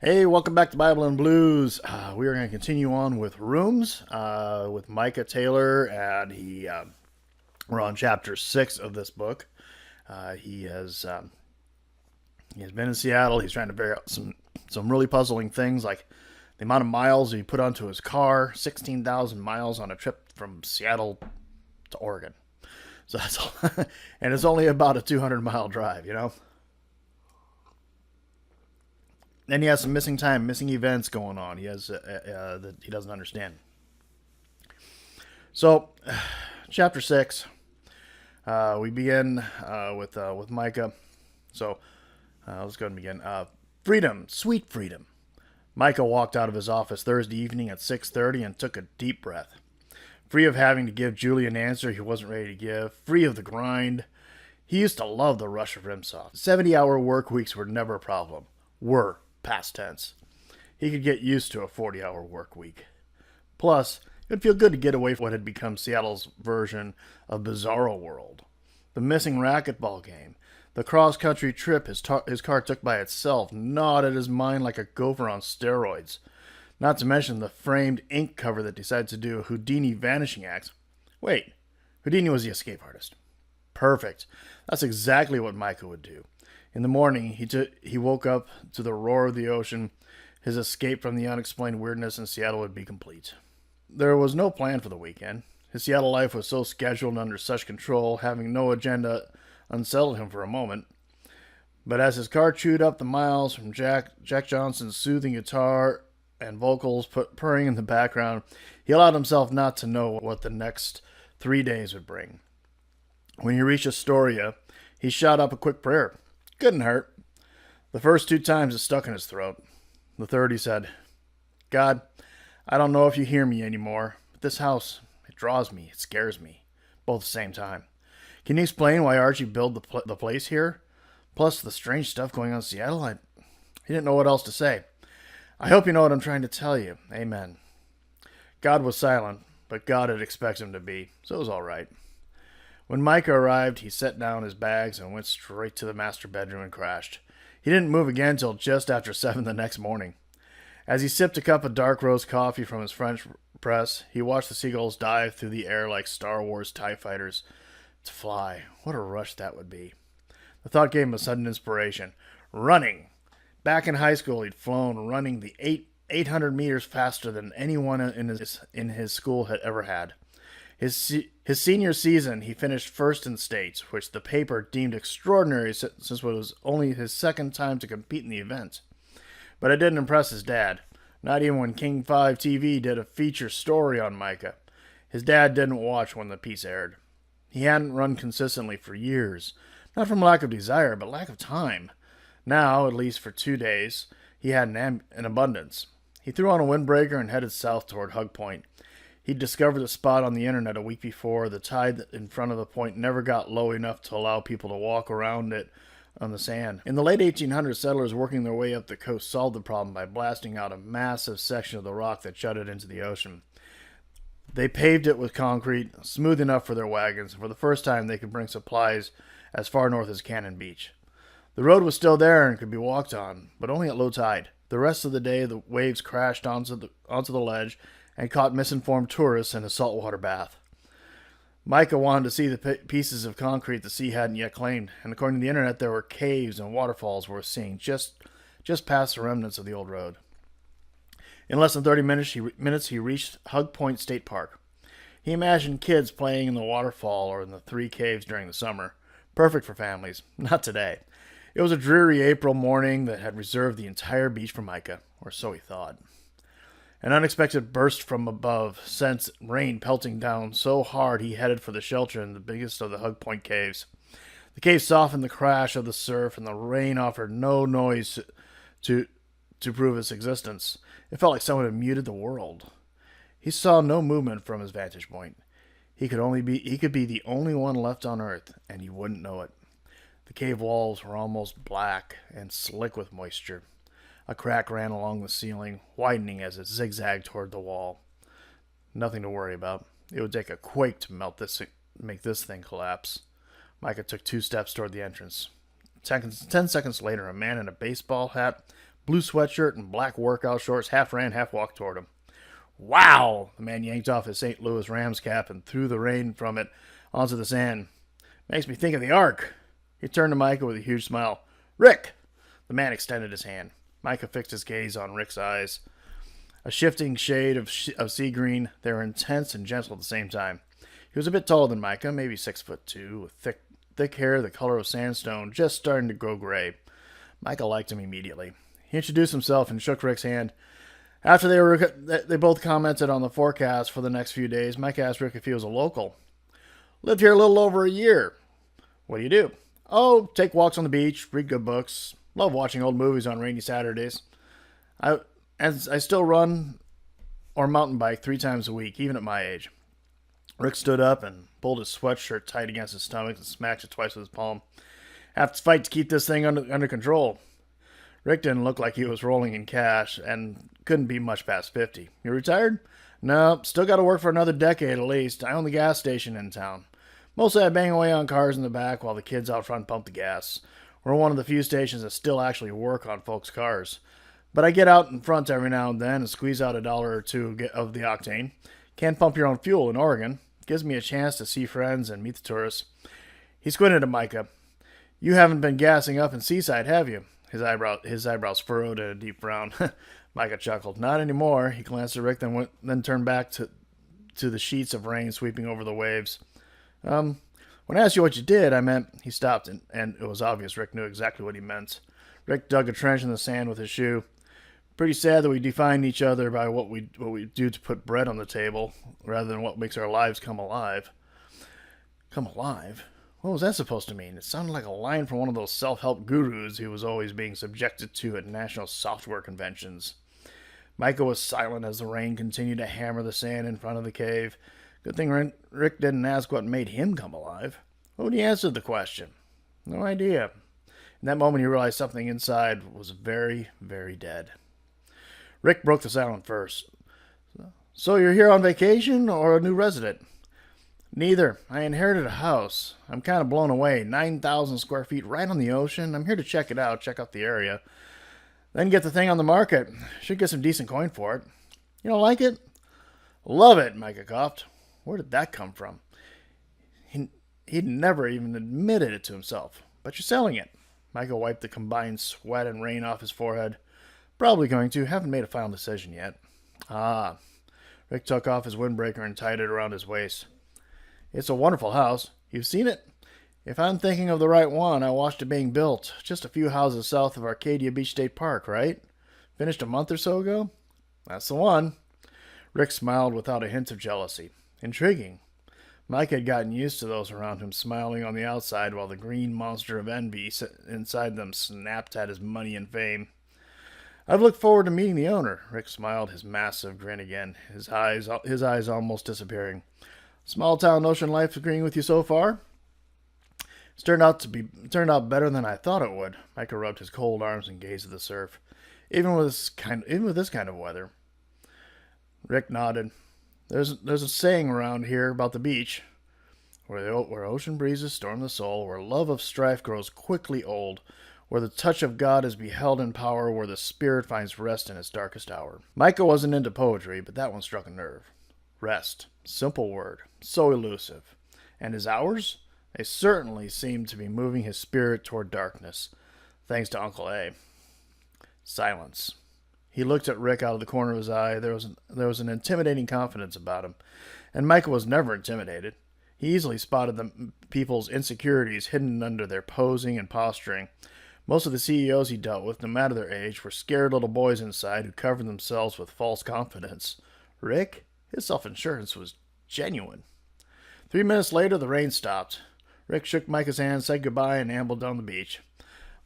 Hey, welcome back to Bible and Blues. We are going to continue on with Rooms with Micah Taylor, and we're on chapter 6 of this book. He has been in Seattle. He's trying to figure out some really puzzling things, like the amount of miles he put onto his car, 16,000 miles on a trip from Seattle to Oregon. So that's all. And it's only about a 200-mile drive, you know? And he has some missing time, missing events going on. He has that he doesn't understand. So, chapter 6, we begin with Micah. So, let's go ahead and begin. Freedom, sweet freedom. Micah walked out of his office Thursday evening at 6:30 and took a deep breath. Free of having to give Julie an answer he wasn't ready to give, free of the grind. He used to love the rush of Rimsoft. 70-hour work weeks were never a problem. Were, past tense. He could get used to a 40-hour work week. Plus, it would feel good to get away from what had become Seattle's version of Bizarro World. The missing racquetball game, the cross-country trip his car took by itself gnawed at his mind like a gopher on steroids. Not to mention the framed ink cover that decided to do a Houdini vanishing act. Wait, Houdini was the escape artist. Perfect. That's exactly what Micah would do. In the morning, he woke up to the roar of the ocean. His escape from the unexplained weirdness in Seattle would be complete. There was no plan for the weekend. His Seattle life was so scheduled and under such control, having no agenda unsettled him for a moment. But as his car chewed up the miles from Jack Johnson's soothing guitar and vocals purring in the background, he allowed himself not to know what the next 3 days would bring. When he reached Astoria, he shot up a quick prayer. Couldn't hurt. The first 2 times it stuck in his throat. The third he said, God, I don't know if you hear me anymore, but this house, it draws me, it scares me, both at the same time. Can you explain why Archie built the place here? Plus the strange stuff going on in Seattle, he didn't know what else to say. I hope you know what I'm trying to tell you. Amen. God was silent, but God had expected him to be, so it was all right. When Micah arrived, he set down his bags and went straight to the master bedroom and crashed. He didn't move again until just after 7 the next morning. As he sipped a cup of dark roast coffee from his French press, he watched the seagulls dive through the air like Star Wars TIE fighters. To fly, what a rush that would be. The thought gave him a sudden inspiration. Running! Back in high school, he'd flown running the 800 meters faster than anyone in his school had ever had. His senior season, he finished first in states, which the paper deemed extraordinary since it was only his second time to compete in the event. But it didn't impress his dad, not even when King 5 TV did a feature story on Micah. His dad didn't watch when the piece aired. He hadn't run consistently for years, not from lack of desire, but lack of time. Now, at least for 2 days, he had an abundance. He threw on a windbreaker and headed south toward Hug Point. He'd discovered the spot on the internet a week before. The tide in front of the point never got low enough to allow people to walk around it on the sand. In the late 1800s, settlers working their way up the coast solved the problem by blasting out a massive section of the rock that jutted into the ocean. They paved it with concrete, smooth enough for their wagons, and for the first time they could bring supplies as far north as Cannon Beach. The road was still there and could be walked on, but only at low tide. The rest of the day, the waves crashed onto the ledge and caught misinformed tourists in a saltwater bath. Micah wanted to see the pieces of concrete the sea hadn't yet claimed, and according to the internet, there were caves and waterfalls worth seeing just past the remnants of the old road. In less than 30 minutes, he reached Hug Point State Park. He imagined kids playing in the waterfall or in the 3 caves during the summer. Perfect for families. Not today. It was a dreary April morning that had reserved the entire beach for Micah, or so he thought. An unexpected burst from above sent rain pelting down so hard he headed for the shelter in the biggest of the Hug Point caves. The cave softened the crash of the surf, and the rain offered no noise to prove its existence. It felt like someone had muted the world. He saw no movement from his vantage point. He could be the only one left on Earth, and he wouldn't know it. The cave walls were almost black and slick with moisture. A crack ran along the ceiling, widening as it zigzagged toward the wall. Nothing to worry about. It would take a quake to make this thing collapse. Micah took 2 steps toward the entrance. 10 seconds later, a man in a baseball hat blue sweatshirt and black workout shorts, half ran, half walked toward him. Wow! The man yanked off his St. Louis Rams cap and threw the rain from it onto the sand. Makes me think of the Ark. He turned to Micah with a huge smile. Rick! The man extended his hand. Micah fixed his gaze on Rick's eyes. A shifting shade of sea green, they were intense and gentle at the same time. He was a bit taller than Micah, maybe 6'2", with thick hair the color of sandstone, just starting to grow gray. Micah liked him immediately. He introduced himself and shook Rick's hand. After they both commented on the forecast for the next few days, Micah asked Rick if he was a local. Lived here a little over a year. What do you do? Oh, take walks on the beach, read good books. Love watching old movies on rainy Saturdays. I still run or mountain bike 3 times a week, even at my age. Rick stood up and pulled his sweatshirt tight against his stomach and smacked it twice with his palm. Have to fight to keep this thing under control. Rick didn't look like he was rolling in cash and couldn't be much past 50. You retired? No, still got to work for another decade at least. I own the gas station in town. Mostly I bang away on cars in the back while the kids out front pump the gas. We're one of the few stations that still actually work on folks' cars. But I get out in front every now and then and squeeze out $1 or $2 of the octane. Can't pump your own fuel in Oregon. Gives me a chance to see friends and meet the tourists. He squinted at Micah. You haven't been gassing up in Seaside, have you? His eyebrows furrowed in a deep frown. Micah chuckled. Not anymore. He glanced at Rick, then turned back to the sheets of rain sweeping over the waves. When I asked you what you did, I meant... He stopped, and it was obvious Rick knew exactly what he meant. Rick dug a trench in the sand with his shoe. Pretty sad that we define each other by what we do to put bread on the table, rather than what makes our lives come alive. Come alive? What was that supposed to mean? It sounded like a line from one of those self-help gurus he was always being subjected to at national software conventions. Micah was silent as the rain continued to hammer the sand in front of the cave. Good thing Rick didn't ask what made him come alive. What would he answer the question? No idea. In that moment he realized something inside was very, very dead. Rick broke the silence first. So you're here on vacation or a new resident? Neither. I inherited a house. I'm kind of blown away. 9,000 square feet right on the ocean. I'm here to check it out, check out the area. Then get the thing on the market. Should get some decent coin for it. You don't like it? Love it, Micah coughed. Where did that come from? He'd never even admitted it to himself. But you're selling it. Micah wiped the combined sweat and rain off his forehead. Probably going to. Haven't made a final decision yet. Ah. Rick took off his windbreaker and tied it around his waist. It's a wonderful house. You've seen it? If I'm thinking of the right one, I watched it being built. Just a few houses south of Arcadia Beach State Park, right? Finished a month or so ago? That's the one. Rick smiled without a hint of jealousy. Intriguing. Mike had gotten used to those around him smiling on the outside while the green monster of envy inside them snapped at his money and fame. I've looked forward to meeting the owner. Rick smiled his massive grin again, his eyes almost disappearing. Small town ocean life agreeing with you so far? It's turned out better than I thought it would. Micah rubbed his cold arms and gazed at the surf. Even with this kind of weather. Rick nodded. There's a saying around here about the beach, where ocean breezes storm the soul, where love of strife grows quickly old, where the touch of God is beheld in power, where the spirit finds rest in its darkest hour. Micah wasn't into poetry, but that one struck a nerve. Rest. Simple word. So elusive. And his hours? They certainly seemed to be moving his spirit toward darkness, thanks to Uncle A. Silence. He looked at Rick out of the corner of his eye. There was an intimidating confidence about him, and Micah was never intimidated. He easily spotted the people's insecurities hidden under their posing and posturing. Most of the CEOs he dealt with, no matter their age, were scared little boys inside who covered themselves with false confidence. Rick? His self-assurance was genuine. 3 minutes later, the rain stopped. Rick shook Micah's hand, said goodbye, and ambled down the beach.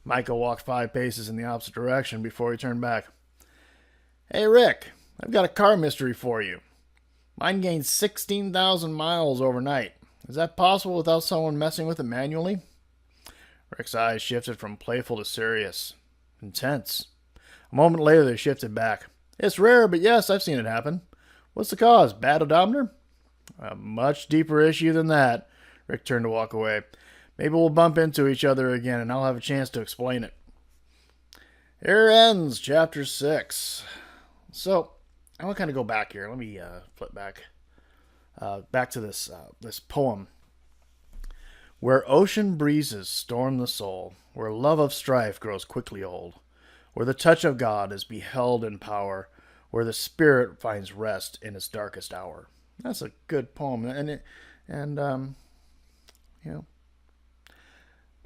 Micah walked 5 paces in the opposite direction before he turned back. Hey, Rick, I've got a car mystery for you. Mine gained 16,000 miles overnight. Is that possible without someone messing with it manually? Rick's eyes shifted from playful to serious. Intense. A moment later, they shifted back. It's rare, but yes, I've seen it happen. What's the cause? Bad odometer? A much deeper issue than that. Rick turned to walk away. Maybe we'll bump into each other again, and I'll have a chance to explain it. Here ends chapter 6. So, I want to kind of go back here. Let me flip back to this poem. Where ocean breezes storm the soul, where love of strife grows quickly old, where the touch of God is beheld in power, where the spirit finds rest in its darkest hour. That's a good poem, and you know,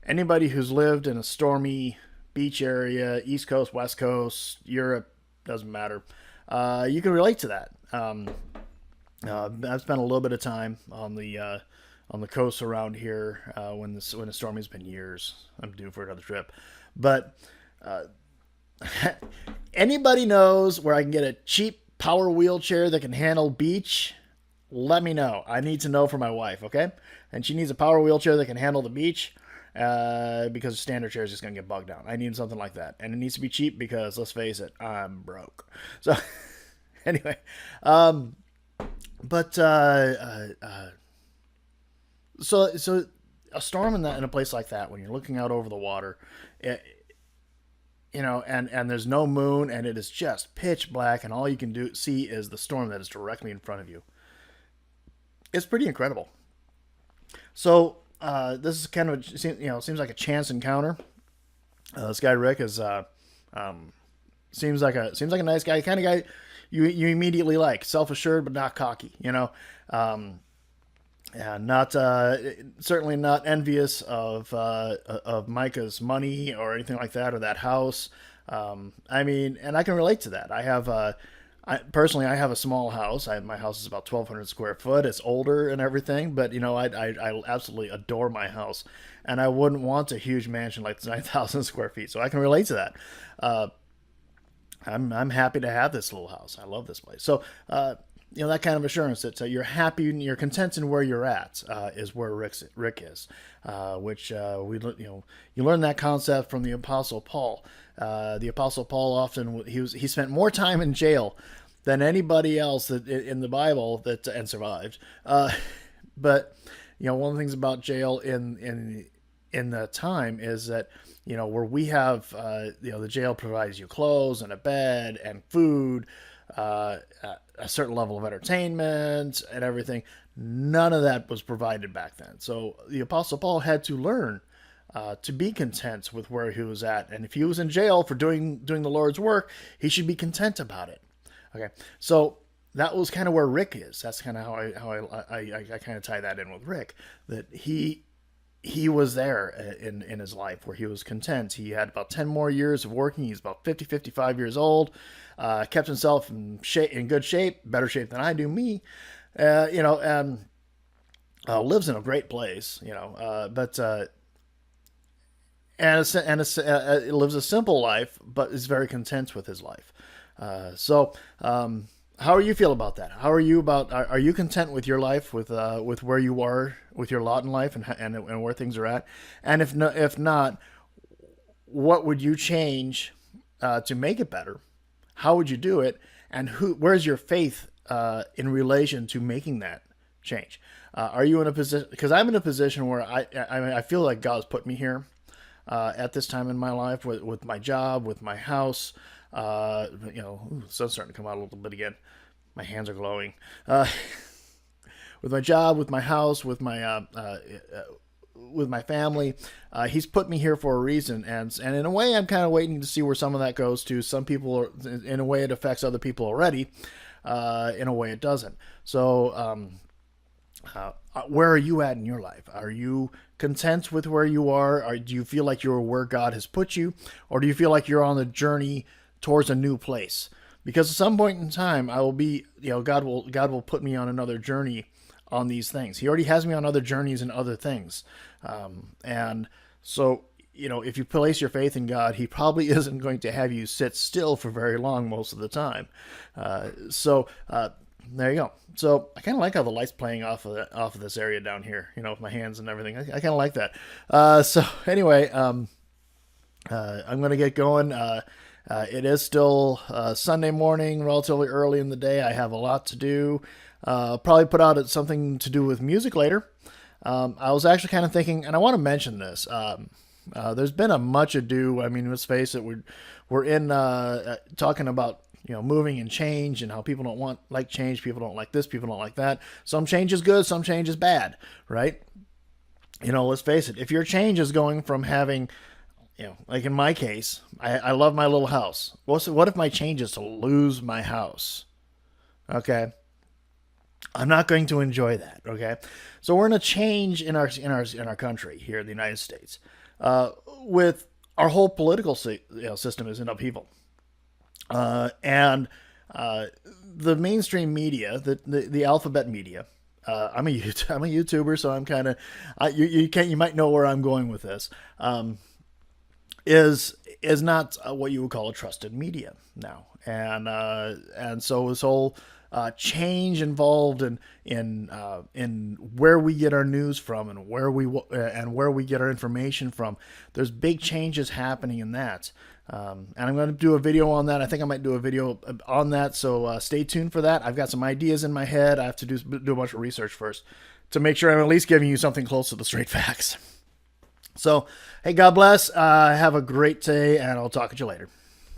anybody who's lived in a stormy beach area, East Coast, West Coast, Europe, doesn't matter. You can relate to that. I've spent a little bit of time on the coast around here when the storm has been years. I'm due for another trip, but uh, anybody knows where I can get a cheap power wheelchair that can handle beach? Let me know. I need to know for my wife, okay? And she needs a power wheelchair that can handle the beach because a standard chair is just going to get bogged down. I need something like that. And it needs to be cheap because, let's face it, I'm broke. So, anyway. But, so a storm in a place like that, when you're looking out over the water, and there's no moon and it is just pitch black and all you can see is the storm that is directly in front of you. It's pretty incredible. So this is kind of seems like a chance encounter. This guy Rick is seems like a nice guy, kind of guy you immediately like, self assured but not cocky, and not certainly not envious of Micah's money or anything like that, or that house. I mean, and I can relate to that. I have a small house. My house is about 1,200 square foot. It's older and everything, but I absolutely adore my house, and I wouldn't want a huge mansion like 9,000 square feet. So I can relate to that. I'm happy to have this little house. I love this place. So that kind of assurance that you're happy and you're content in where you're at is where Rick is, which you learn that concept from the Apostle Paul. The Apostle Paul often he spent more time in jail than anybody else in the Bible and survived. But one of the things about jail in the time is that where we have the jail provides you clothes and a bed and food. A certain level of entertainment and everything. None of that was provided back then. So the Apostle Paul had to learn to be content with where he was at. And if he was in jail for doing the Lord's work, he should be content about it. Okay, so that was kind of where Rick is. That's kind of how I kind of tie that in with Rick, that he was there in his life where he was content. He had about 10 more years of working. He's about 55 years old. Kept himself in good shape, better shape than I do, me. And lives in a great place, but lives a simple life, but is very content with his life. How do you feel about that? How are you are you content with your life, with where you are, with your lot in life, and where things are at? And if not, what would you change to make it better? How would you do it? And where's your faith in relation to making that change? Are you in a position? Because I'm in a position where I feel like God's put me here at this time in my life with my job, with my house. Sun's starting to come out a little bit again. My hands are glowing. With my job, with my house, with my family, he's put me here for a reason, and in a way, I'm kind of waiting to see where some of that goes to. Some people, in a way, it affects other people already. In a way, it doesn't. So, where are you at in your life? Are you content with where you are? Or do you feel like you're where God has put you, or do you feel like you're on the journey towards a new place? Because at some point in time, I will be, God will put me on another journey on these things. He already has me on other journeys and other things. And so, if you place your faith in God, he probably isn't going to have you sit still for very long most of the time. There you go. So I kind of like how the light's playing off of this area down here, with my hands and everything. I kind of like that. So anyway, I'm going to get going. It is still Sunday morning, relatively early in the day. I have a lot to do. Probably put out something to do with music later. I was actually kind of thinking, and I want to mention this. There's been a much ado. I mean, let's face it, we're in talking about moving and change and how people don't like change, people don't like this, people don't like that. Some change is good, some change is bad, right? Let's face it. If your change is going from having, like in my case, I love my little house. What if my change is to lose my house? Okay, I'm not going to enjoy that. Okay, so we're in a change in our country here in the United States, with our whole political system is in upheaval. And the mainstream media, the alphabet media. I'm a YouTuber, so I'm kind of you might know where I'm going with this. Is not what you would call a trusted media now, and so this whole change involved in where we get our news from and where we get our information from. There's big changes happening in that. And I'm going to do a video on that. I think I might do a video on that, so stay tuned for that. I've got some ideas in my head. I have to do a bunch of research first to make sure I'm at least giving you something close to the straight facts. So, hey, God bless. Have a great day, and I'll talk to you later.